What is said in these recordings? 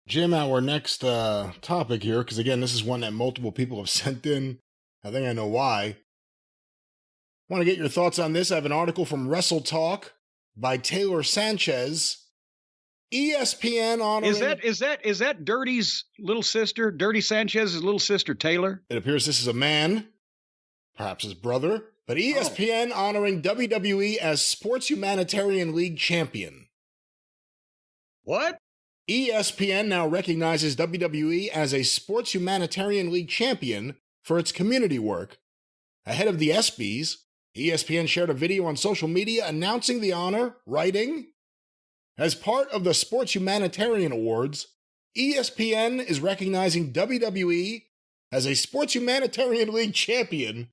Jim, our next topic here, because again, this is one that multiple people have sent in. I think I know why. Want to get your thoughts on this? I have an article from Wrestle Talk by Taylor Sanchez. ESPN honoring... Is that Dirty's little sister? Dirty Sanchez's little sister, Taylor? It appears this is a man, perhaps his brother, but ESPN honoring WWE as Sports Humanitarian League champion. What? ESPN now recognizes WWE as a Sports Humanitarian League champion for its community work. Ahead of the ESPYs, ESPN shared a video on social media announcing the honor, writing, "As part of the Sports Humanitarian Awards, ESPN is recognizing WWE as a Sports Humanitarian League champion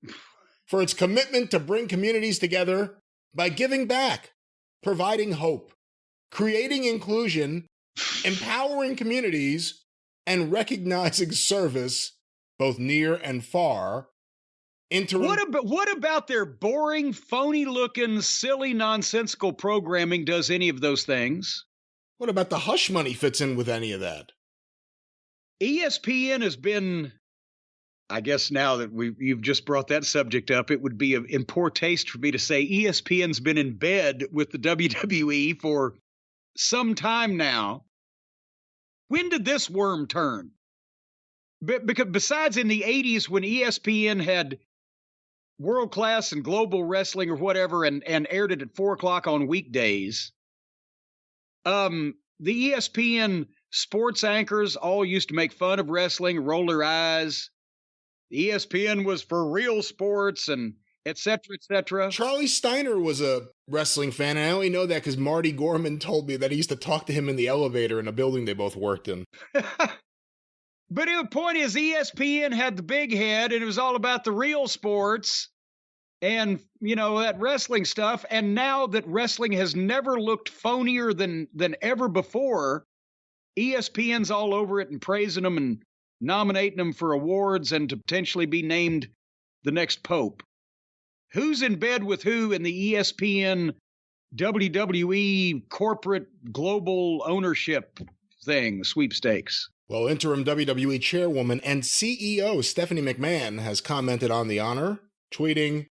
for its commitment to bring communities together by giving back, providing hope, creating inclusion, empowering communities, and recognizing service, both near and far." What about their boring, phony-looking, silly, nonsensical programming does any of those things? What about the hush money fits in with any of that? ESPN has been, I guess now that you've just brought that subject up, it would be in poor taste for me to say ESPN's been in bed with the WWE for some time now. When did this worm turn? Because besides in the 80s when ESPN had world-class and global wrestling or whatever and aired it at 4 o'clock on weekdays, the ESPN sports anchors all used to make fun of wrestling, roll their eyes. ESPN was for real sports and et cetera, et cetera. Charlie Steiner was a wrestling fan, and I only know that because Marty Gorman told me that he used to talk to him in the elevator in a building they both worked in. But the point is, ESPN had the big head, and it was all about the real sports and, that wrestling stuff. And now that wrestling has never looked phonier than ever before, ESPN's all over it and praising them and nominating them for awards and to potentially be named the next pope. Who's in bed with who in the ESPN WWE corporate global ownership thing, sweepstakes? Well, interim WWE chairwoman and CEO Stephanie McMahon has commented on the honor, tweeting,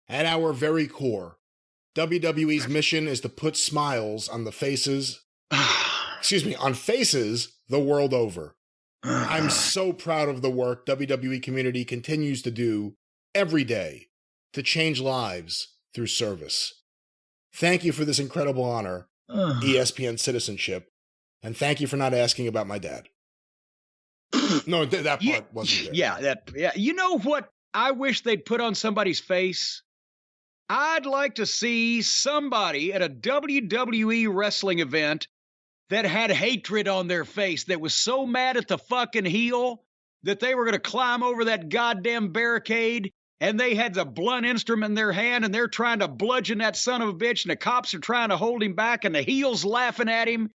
"At our very core, WWE's mission is to put smiles on faces the world over. I'm so proud of the work WWE community continues to do every day to change lives through service. Thank you for this incredible honor, ESPN citizenship, and thank you for not asking about my dad." No, that part wasn't there. Yeah. You know what I wish they'd put on somebody's face? I'd like to see somebody at a WWE wrestling event that had hatred on their face, that was so mad at the fucking heel that they were going to climb over that goddamn barricade, and they had the blunt instrument in their hand, and they're trying to bludgeon that son of a bitch, and the cops are trying to hold him back, and the heel's laughing at him.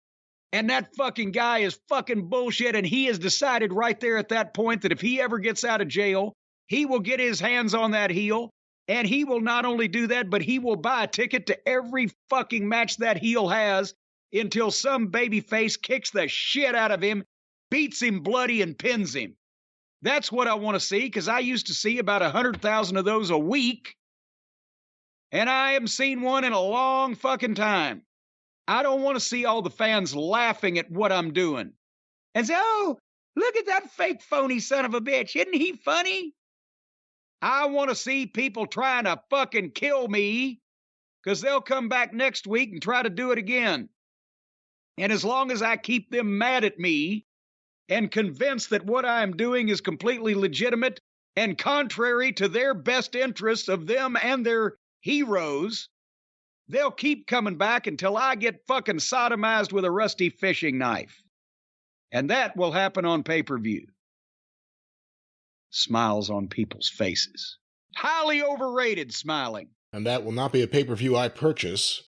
And that fucking guy is fucking bullshit, and he has decided right there at that point that if he ever gets out of jail, he will get his hands on that heel, and he will not only do that, but he will buy a ticket to every fucking match that heel has until some babyface kicks the shit out of him, beats him bloody, and pins him. That's what I want to see, because I used to see about 100,000 of those a week, and I haven't seen one in a long fucking time. I don't want to see all the fans laughing at what I'm doing and say, "Oh, look at that fake phony son of a bitch. Isn't he funny?" I want to see people trying to fucking kill me, because they'll come back next week and try to do it again. And as long as I keep them mad at me and convinced that what I am doing is completely legitimate and contrary to their best interests of them and their heroes, they'll keep coming back until I get fucking sodomized with a rusty fishing knife. And that will happen on pay-per-view. Smiles on people's faces. Highly overrated smiling. And that will not be a pay-per-view I purchase.